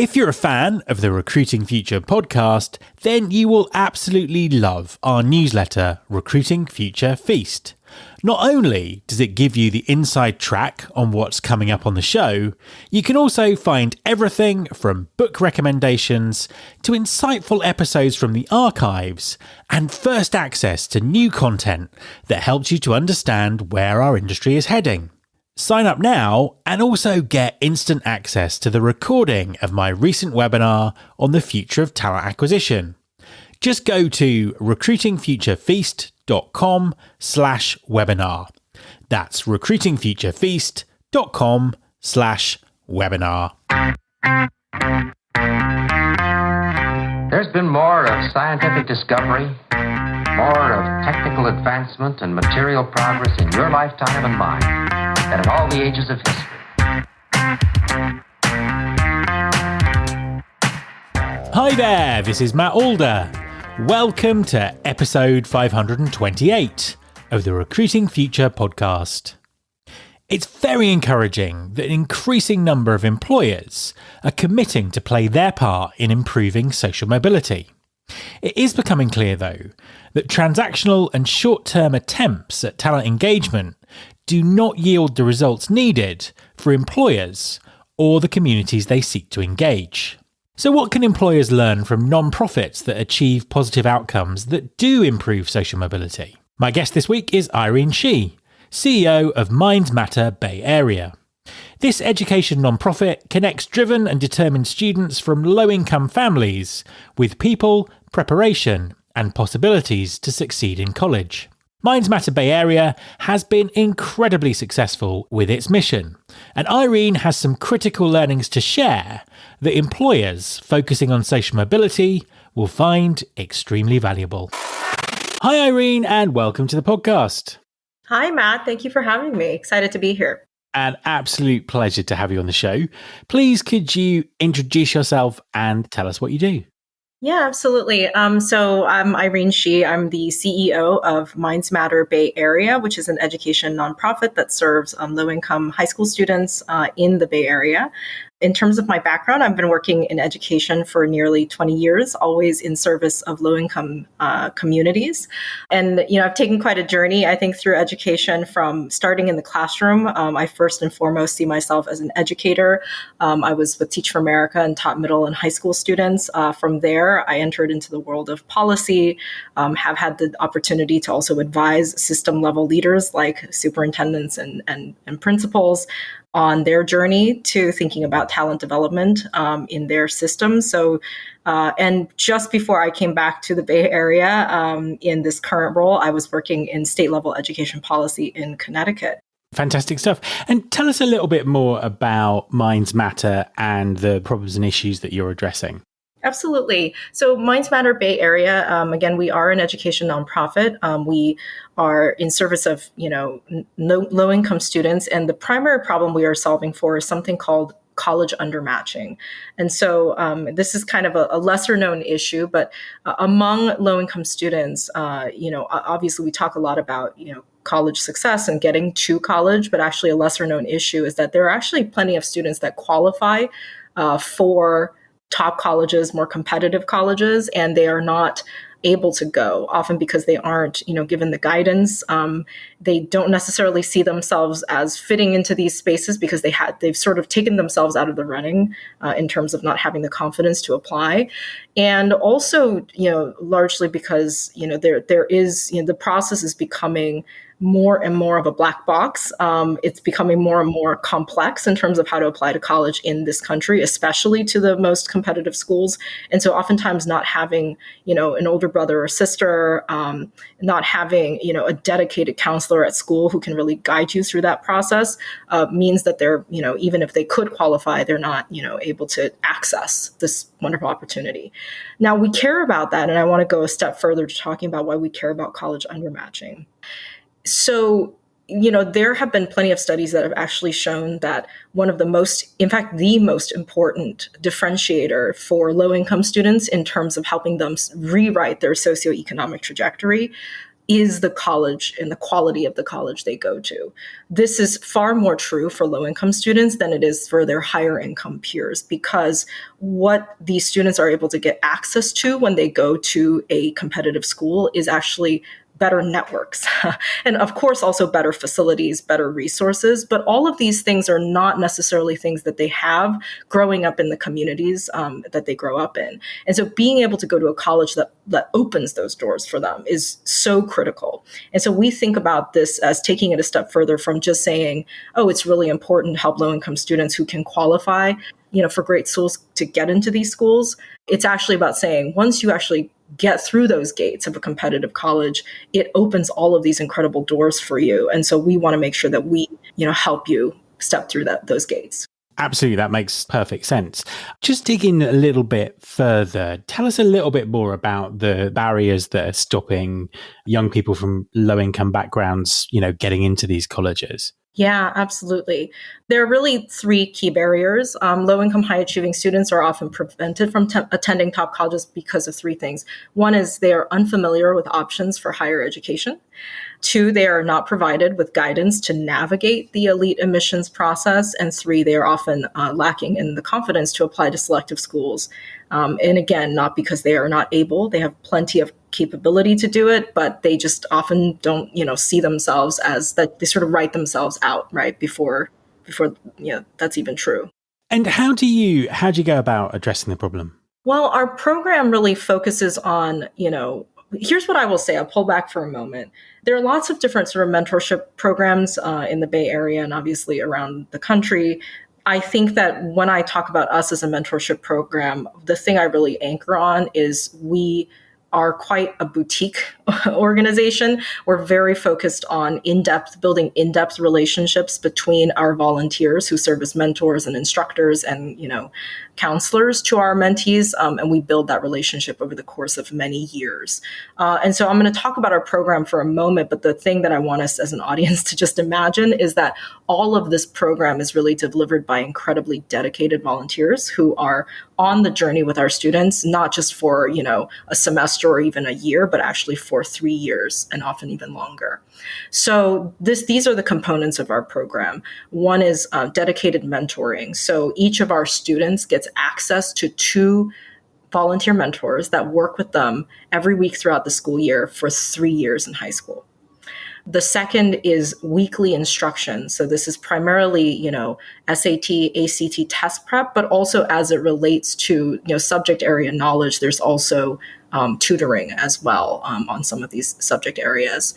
If you're a fan of the Recruiting Future podcast, then you will absolutely love our newsletter, Recruiting Future Feast. Not only does it give you the inside track on what's coming up on the show, you can also find everything from book recommendations to insightful episodes from the archives and first access to new content that helps you to understand where our industry is heading. Sign up now and also get instant access to the recording of my recent webinar on the future of talent acquisition. Just go to recruitingfuturefeast.com/webinar. That's recruitingfuturefeast.com/webinar. There's been more of scientific discovery, more of technical advancement and material progress in your lifetime and mine than in all the ages of history. Hi there, this is Matt Alder. Welcome to episode 528 of the Recruiting Future podcast. It's very encouraging that an increasing number of employers are committing to play their part in improving social mobility. It is becoming clear, though, that transactional and short-term attempts at talent engagement do not yield the results needed for employers or the communities they seek to engage. So what can employers learn from non-profits that achieve positive outcomes that do improve social mobility? My guest this week is Irene Shih, CEO of Minds Matter Bay Area. This education non-profit connects driven and determined students from low-income families with people, preparation, and possibilities to succeed in college. Minds Matter Bay Area has been incredibly successful with its mission, and Irene has some critical learnings to share that employers focusing on social mobility will find extremely valuable. Hi Irene, and welcome to the podcast. Hi Matt, thank you for having me. Excited to be here. An absolute pleasure to have you on the show. Please could you introduce yourself and tell us what you do? Yeah, absolutely. So I'm Irene Shih. I'm the CEO of Minds Matter Bay Area, which is an education nonprofit that serves low-income high school students in the Bay Area. In terms of my background, I've been working in education for nearly 20 years, always in service of low-income communities. And, I've taken quite a journey, I think, through education from starting in the classroom. I first and foremost see myself as an educator. I was with Teach for America and taught middle and high school students. From there, I entered into the world of policy, have had the opportunity to also advise system-level leaders like superintendents and principals on their journey to thinking about talent development in their system. So, and just before I came back to the Bay Area in this current role, I was working in state level education policy in Connecticut. Fantastic stuff. And tell us a little bit more about Minds Matter and the problems and issues that you're addressing. Absolutely. So Minds Matter Bay Area, again, we are an education nonprofit. We are in service of, low-income students. And the primary problem we are solving for is something called college undermatching. And so this is kind of a lesser known issue, but among low-income students, obviously we talk a lot about, college success and getting to college, but actually a lesser known issue is that there are actually plenty of students that qualify for top colleges, more competitive colleges, and they are not able to go, often because they aren't, given the guidance. They don't necessarily see themselves as fitting into these spaces because they've sort of taken themselves out of the running in terms of not having the confidence to apply. And also, largely because, there is, the process is becoming more and more of a black box. It's becoming more and more complex in terms of how to apply to college in this country, especially to the most competitive schools. And so oftentimes not having, an older brother or sister, not having, a dedicated counselor at school who can really guide you through that process means that they're, even if they could qualify, they're not, able to access this wonderful opportunity. Now, we care about that. And I want to go a step further to talking about why we care about college undermatching. So, there have been plenty of studies that have actually shown that one of the most, in fact, the most important differentiator for low-income students in terms of helping them rewrite their socioeconomic trajectory is the college and the quality of the college they go to. This is far more true for low-income students than it is for their higher income peers, because what these students are able to get access to when they go to a competitive school is actually better networks, and of course also better facilities, better resources. But all of these things are not necessarily things that they have growing up in the communities that they grow up in. And so being able to go to a college that opens those doors for them is so critical. And so we think about this as taking it a step further from just saying, oh, it's really important to help low-income students who can qualify, for great schools to get into these schools. It's actually about saying, once you actually get through those gates of a competitive college, it opens all of these incredible doors for you. And so we want to make sure that we, help you step through those gates. Absolutely. That makes perfect sense. Just digging a little bit further, tell us a little bit more about the barriers that are stopping young people from low-income backgrounds, getting into these colleges. Yeah, absolutely. There are really three key barriers. Low-income, high-achieving students are often prevented from attending top colleges because of three things. One is they are unfamiliar with options for higher education. Two, they are not provided with guidance to navigate the elite admissions process. And three, they are often lacking in the confidence to apply to selective schools. And again, not because they are not able, they have plenty of capability to do it, but they just often don't, see themselves as that. They sort of write themselves out right before that's even true. And how do you go about addressing the problem? Well, our program really focuses on, here's what I will say. I'll pull back for a moment. There are lots of different sort of mentorship programs in the Bay Area and obviously around the country. I think that when I talk about us as a mentorship program, the thing I really anchor on is we are quite a boutique organization. We're very focused on building in-depth relationships between our volunteers who serve as mentors and instructors and, counselors to our mentees. And we build that relationship over the course of many years. And so I'm going to talk about our program for a moment, but the thing that I want us as an audience to just imagine is that all of this program is really delivered by incredibly dedicated volunteers who are on the journey with our students, not just for, a semester or even a year, but actually for 3 years and often even longer. So these are the components of our program. One is dedicated mentoring. So each of our students gets access to 2 volunteer mentors that work with them every week throughout the school year for 3 years in high school. The second is weekly instruction. So this is primarily, SAT, ACT test prep, but also as it relates to, subject area knowledge, there's also tutoring as well on some of these subject areas.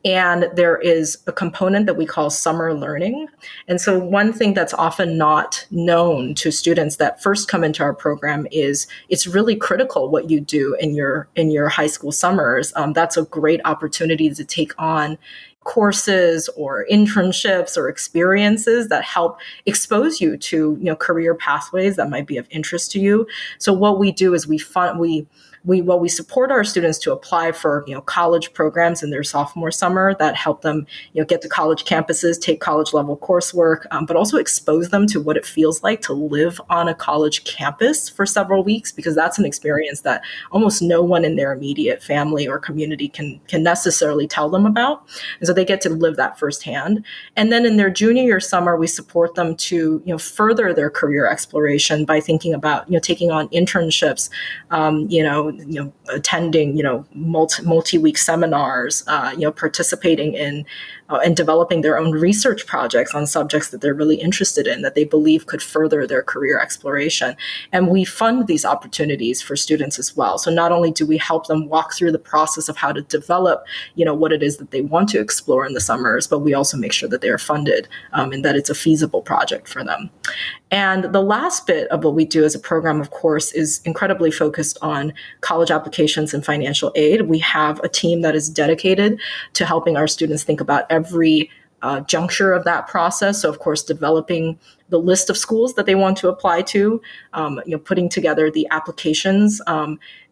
And there is a component that we call summer learning. And so one thing that's often not known to students that first come into our program is it's really critical what you do in your high school summers. That's a great opportunity to take on courses or internships or experiences that help expose you to, career pathways that might be of interest to you. So what we do is we support our students to apply for, college programs in their sophomore summer that help them, get to college campuses, take college level coursework, but also expose them to what it feels like to live on a college campus for several weeks, because that's an experience that almost no one in their immediate family or community can necessarily tell them about. And so they get to live that firsthand. And then in their junior year summer, we support them to, further their career exploration by thinking about, taking on internships, attending, multi-week seminars, participating in and developing their own research projects on subjects that they're really interested in, that they believe could further their career exploration. And we fund these opportunities for students as well. So not only do we help them walk through the process of how to develop, what it is that they want to explore in the summers, but we also make sure that they are funded and that it's a feasible project for them. And the last bit of what we do as a program, of course, is incredibly focused on college applications and financial aid. We have a team that is dedicated to helping our students think about every juncture of that process. So, of course, developing the list of schools that they want to apply to, putting together the applications,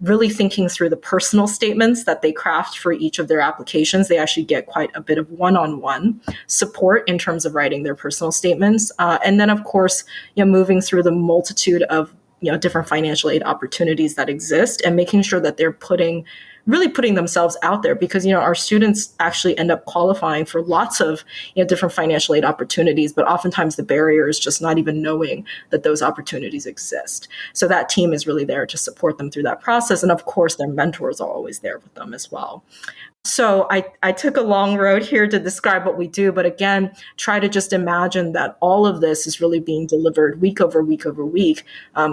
really thinking through the personal statements that they craft for each of their applications. They actually get quite a bit of one-on-one support in terms of writing their personal statements. And then, of course, moving through the multitude of different financial aid opportunities that exist and making sure that they're putting really putting themselves out there, because, our students actually end up qualifying for lots of, different financial aid opportunities, but oftentimes the barrier is just not even knowing that those opportunities exist. So that team is really there to support them through that process. And of course, their mentors are always there with them as well. So I took a long road here to describe what we do, but again, try to just imagine that all of this is really being delivered week over week over week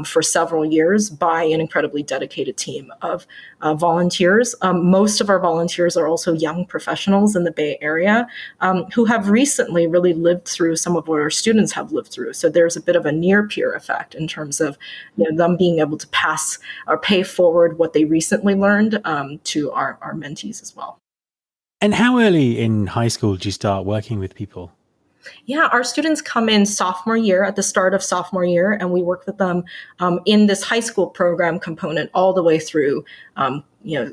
for several years by an incredibly dedicated team of volunteers. Most of our volunteers are also young professionals in the Bay Area who have recently really lived through some of what our students have lived through. So there's a bit of a near peer effect in terms of them being able to pass or pay forward what they recently learned to our mentees as well. And how early in high school did you start working with people? Yeah, our students come in sophomore year, at the start of sophomore year, and we work with them in this high school program component all the way through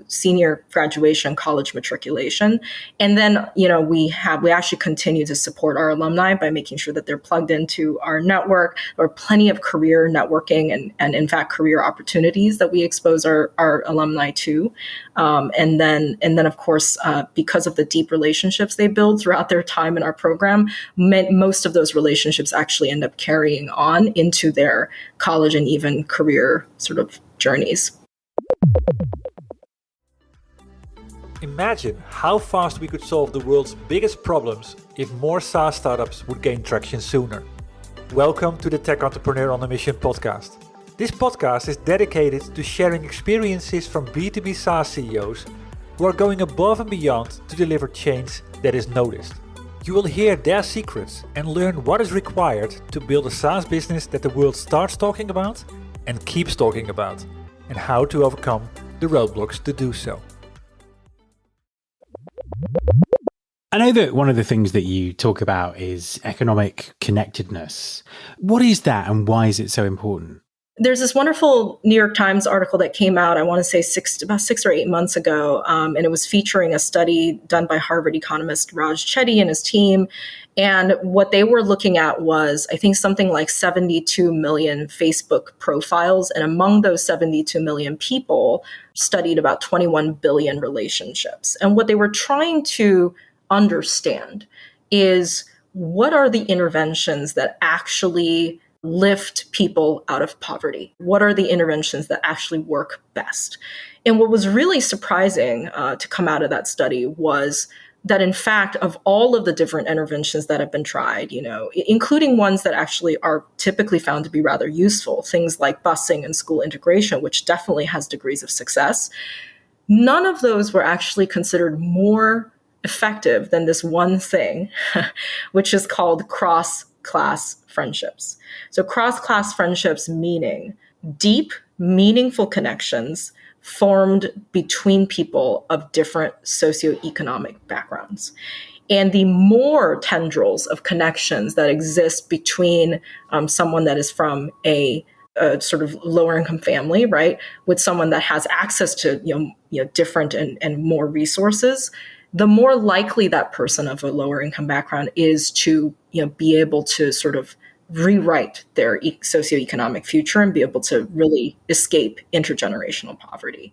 senior graduation, college matriculation. And then, we actually continue to support our alumni by making sure that they're plugged into our network. There are plenty of career networking and in fact, career opportunities that we expose our alumni to. And then, of course, because of the deep relationships they build throughout their time in our program, most of those relationships actually end up carrying on into their college and even career sort of journeys. Imagine how fast we could solve the world's biggest problems if more SaaS startups would gain traction sooner. Welcome to the Tech Entrepreneur on a Mission podcast. This podcast is dedicated to sharing experiences from B2B SaaS CEOs who are going above and beyond to deliver change that is noticed. You will hear their secrets and learn what is required to build a SaaS business that the world starts talking about and keeps talking about, and how to overcome the roadblocks to do so. I know that one of the things that you talk about is economic connectedness. What is that and why is it so important? There's this wonderful New York Times article that came out, I want to say about 6 or 8 months ago, and it was featuring a study done by Harvard economist Raj Chetty and his team. And what they were looking at was, I think, something like 72 million Facebook profiles. And among those 72 million people, studied about 21 billion relationships. And what they were trying to understand is, what are the interventions that actually lift people out of poverty? What are the interventions that actually work best? And what was really surprising to come out of that study was that, in fact, of all of the different interventions that have been tried, including ones that actually are typically found to be rather useful, things like busing and school integration, which definitely has degrees of success, none of those were actually considered more effective than this one thing, which is called cross-class friendships. So cross-class friendships meaning deep, meaningful connections formed between people of different socioeconomic backgrounds. And the more tendrils of connections that exist between someone that is from a sort of lower income family, right, with someone that has access to different and more resources, the more likely that person of a lower income background is to be able to sort of rewrite their socioeconomic future and be able to really escape intergenerational poverty.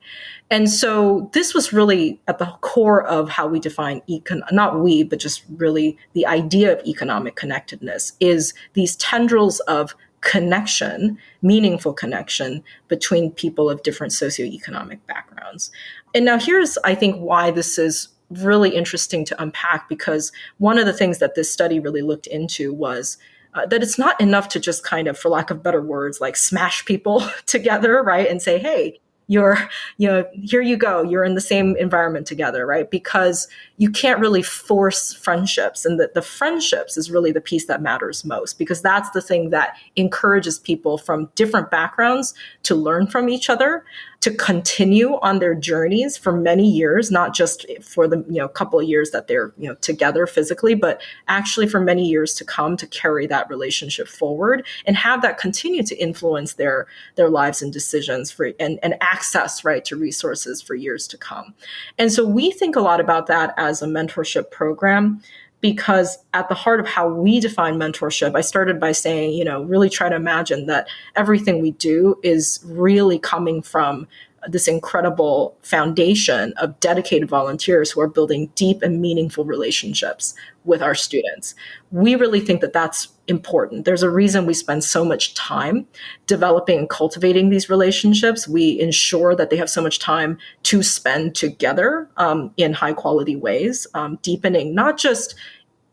And so this was really at the core of how we define not we, but just really the idea of economic connectedness, is these tendrils of connection, meaningful connection between people of different socioeconomic backgrounds. And now here's, I think, why this is really interesting to unpack, because one of the things that this study really looked into was that it's not enough to just kind of, for lack of better words, like smash people together, right? And say, hey, here you go, you're in the same environment together, right? Because you can't really force friendships. And the friendships is really the piece that matters most, because that's the thing that encourages people from different backgrounds to learn from each other, to continue on their journeys for many years, not just for the couple of years that they're together physically, but actually for many years to come, to carry that relationship forward and have that continue to influence their lives and decisions and access, right, to resources for years to come. And so we think a lot about that as a mentorship program, because at the heart of how we define mentorship, I started by saying, really try to imagine that everything we do is really coming from this incredible foundation of dedicated volunteers who are building deep and meaningful relationships with our students. We really think that that's important. There's a reason we spend so much time developing and cultivating these relationships. We ensure that they have so much time to spend together in high quality ways, deepening not just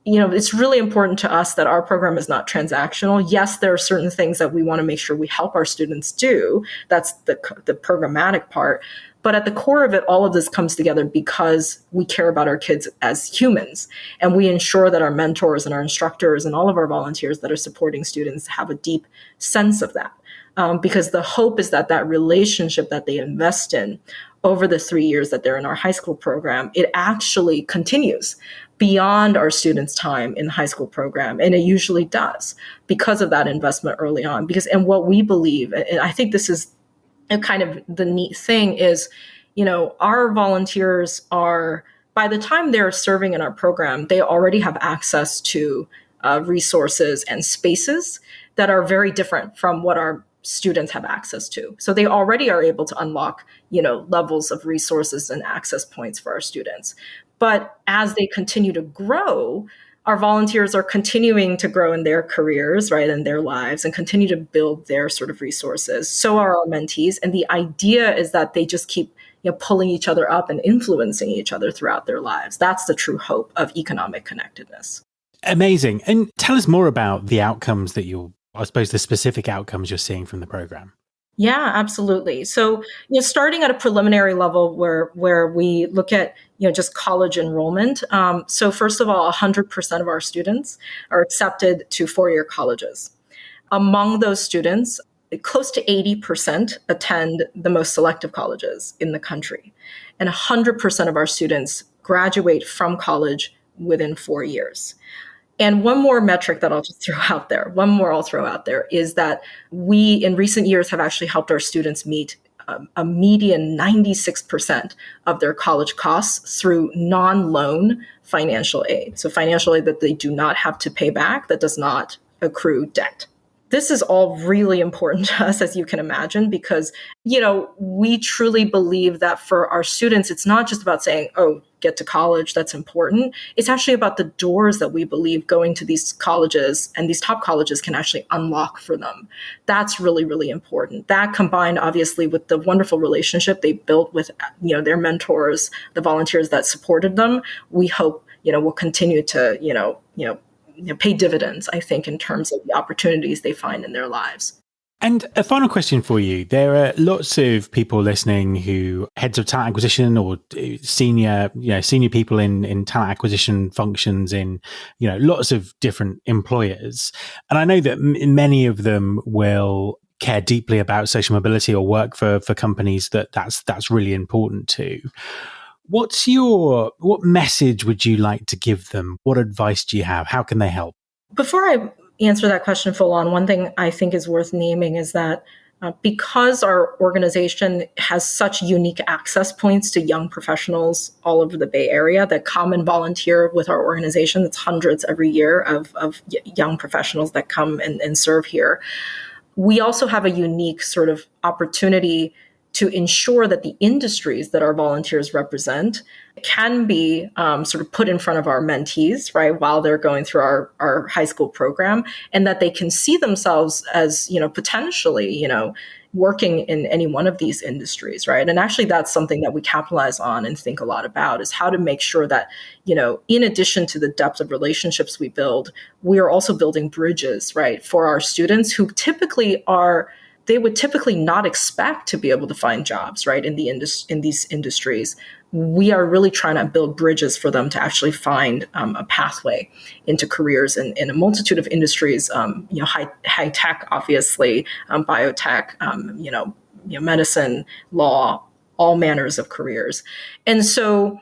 it's really important to us that our program is not transactional. Yes, there are certain things that we want to make sure we help our students do. That's the programmatic part. But at the core of it, all of this comes together because we care about our kids as humans. And we ensure that our mentors and our instructors and all of our volunteers that are supporting students have a deep sense of that. Because the hope is that that relationship that they invest in over the 3 years that they're in our high school program, it actually continues beyond our students' time in the high school program. And it usually does because of that investment early on. And what we believe, and I think this is kind of the neat thing is, our volunteers are, by the time they're serving in our program, they already have access to resources and spaces that are very different from what our students have access to. So they already are able to unlock, levels of resources and access points for our students. But as they continue to grow, our volunteers are continuing to grow in their careers, right, in their lives, and continue to build their sort of resources. So are our mentees. And the idea is that they just keep pulling each other up and influencing each other throughout their lives. That's the true hope of economic connectedness. Amazing. And tell us more about the outcomes that I suppose the specific outcomes you're seeing from the program. Yeah, absolutely. So, starting at a preliminary level where we look at, just college enrollment. So first of all, 100% of our students are accepted to four-year colleges. Among those students, close to 80% attend the most selective colleges in the country. And 100% of our students graduate from college within 4 years. And one more metric that I'll just throw out there, is that we in recent years have actually helped our students meet a median 96% of their college costs through non-loan financial aid. So financial aid that they do not have to pay back, that does not accrue debt. This is all really important to us, as you can imagine, because, we truly believe that for our students, it's not just about saying, oh, get to college, that's important. It's actually about the doors that we believe going to these colleges and these top colleges can actually unlock for them. That's really, really important. That combined, obviously, with the wonderful relationship they built with, their mentors, the volunteers that supported them, we hope, will continue to, pay dividends, I think, in terms of the opportunities they find in their lives. And a final question for you. There are lots of people listening who heads of talent acquisition or senior people in talent acquisition functions in, lots of different employers. And I know that many of them will care deeply about social mobility or work for companies that's really important to. What message would you like to give them? What advice do you have? How can they help? Before I answer that question full on, one thing I think is worth naming is that because our organization has such unique access points to young professionals all over the Bay Area that come and volunteer with our organization, it's hundreds every year of young professionals that come and serve here. We also have a unique sort of opportunity to ensure that the industries that our volunteers represent can be sort of put in front of our mentees, right, while they're going through our high school program, and that they can see themselves as, potentially, working in any one of these industries, right? And actually, that's something that we capitalize on and think a lot about is how to make sure that, in addition to the depth of relationships we build, we are also building bridges, right, for our students who they would typically not expect to be able to find jobs, right, in these industries. We are really trying to build bridges for them to actually find a pathway into careers in a multitude of industries. High tech, obviously, biotech, medicine, law, all manners of careers. And so,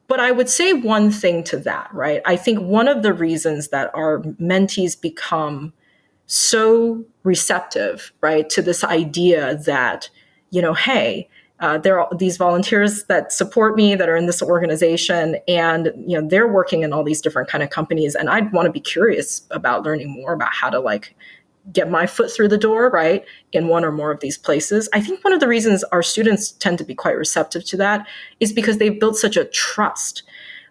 but I would say one thing to that, right? I think one of the reasons that our mentees become so receptive, right, to this idea that, hey, there are these volunteers that support me that are in this organization, and they're working in all these different kind of companies, and I'd want to be curious about learning more about how to get my foot through the door, right, in one or more of these places. I think one of the reasons our students tend to be quite receptive to that is because they've built such a trust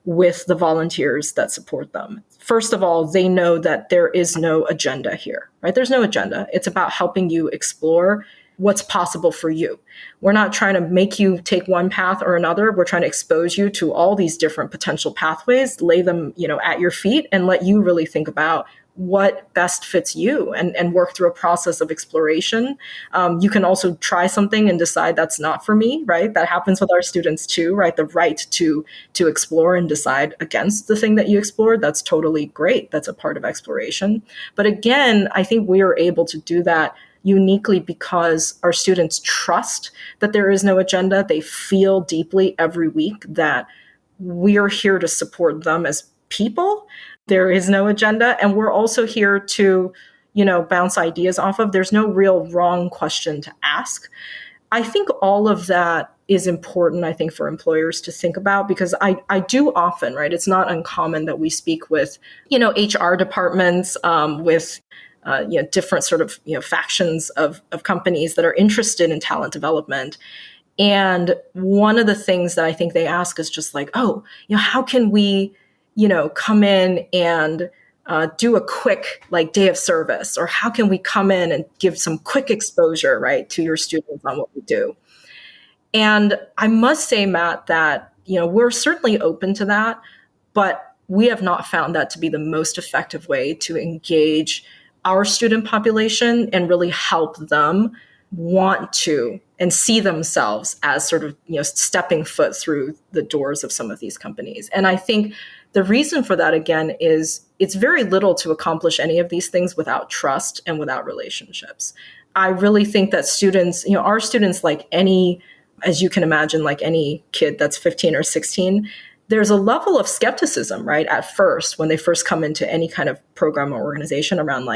with the volunteers that support them. First of all, they know that there is no agenda here, right? There's no agenda. It's about helping you explore what's possible for you. We're not trying to make you take one path or another. We're trying to expose you to all these different potential pathways, lay them, at your feet, and let you really think about what best fits you and work through a process of exploration. You can also try something and decide that's not for me, right? That happens with our students too, right? The right to explore and decide against the thing that you explored. That's totally great. That's a part of exploration. But again, I think we are able to do that uniquely because our students trust that there is no agenda. They feel deeply every week that we are here to support them as people. There is no agenda. And we're also here to, bounce ideas off of. There's no real wrong question to ask. I think all of that is important, I think, for employers to think about, because I do often, right? It's not uncommon that we speak with, HR departments, with different sort of, factions of companies that are interested in talent development. And one of the things that I think they ask is just like, how can we, come in and do a quick day of service, or how can we come in and give some quick exposure, right, to your students on what we do? And I must say, Matt, that, we're certainly open to that, but we have not found that to be the most effective way to engage our student population and really help them want to and see themselves as sort of, stepping foot through the doors of some of these companies. And I think the reason for that, again, is it's very little to accomplish any of these things without trust and without relationships. I really think that students, our students, like any, as you can imagine, like any kid that's 15 or 16, there's a level of skepticism, right, at first, when they first come into any kind of program or organization around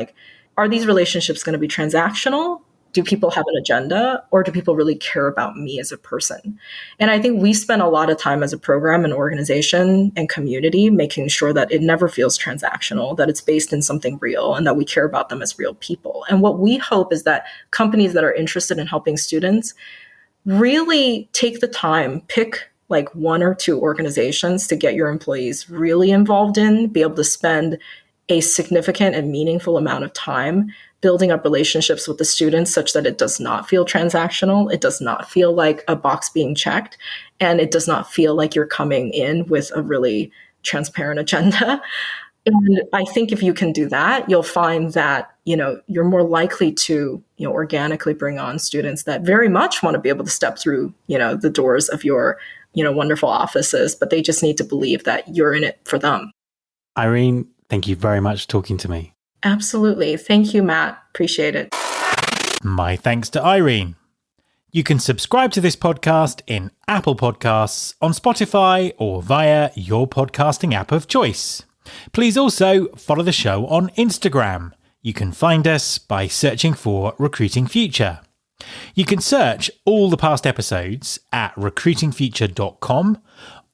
are these relationships going to be transactional? Do people have an agenda, or do people really care about me as a person? And I think we spend a lot of time as a program and organization and community making sure that it never feels transactional, that it's based in something real, and that we care about them as real people. And what we hope is that companies that are interested in helping students really take the time, pick one or two organizations to get your employees really involved in, be able to spend a significant and meaningful amount of time building up relationships with the students such that it does not feel transactional. It does not feel like a box being checked. And it does not feel like you're coming in with a really transparent agenda. And I think if you can do that, you'll find that, you're more likely to, organically bring on students that very much want to be able to step through, the doors of your, wonderful offices, but they just need to believe that you're in it for them. Irene, thank you very much for talking to me. Absolutely. Thank you, Matt. Appreciate it. My thanks to Irene. You can subscribe to this podcast in Apple Podcasts, on Spotify, or via your podcasting app of choice. Please also follow the show on Instagram. You can find us by searching for Recruiting Future. You can search all the past episodes at recruitingfuture.com.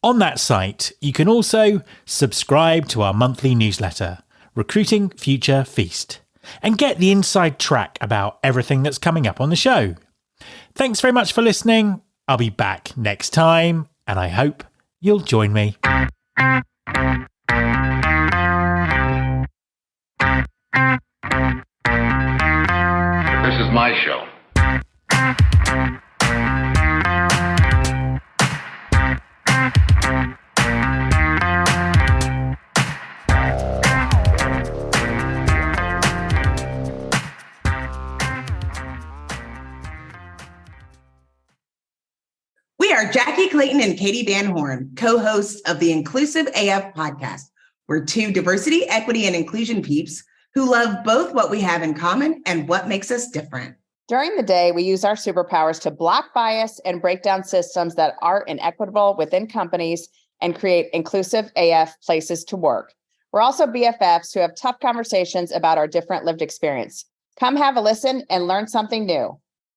On that site, you can also subscribe to our monthly newsletter, Recruiting Future Feast, and get the inside track about everything that's coming up on the show. Thanks very much for listening. I'll be back next time, and I hope you'll join me. This is my show. We are Jackie Clayton and Katie Van Horn, co-hosts of the Inclusive AF podcast. We're two diversity, equity, and inclusion peeps who love both what we have in common and what makes us different. During the day, we use our superpowers to block bias and break down systems that are inequitable within companies and create inclusive AF places to work. We're also BFFs who have tough conversations about our different lived experience. Come have a listen and learn something new.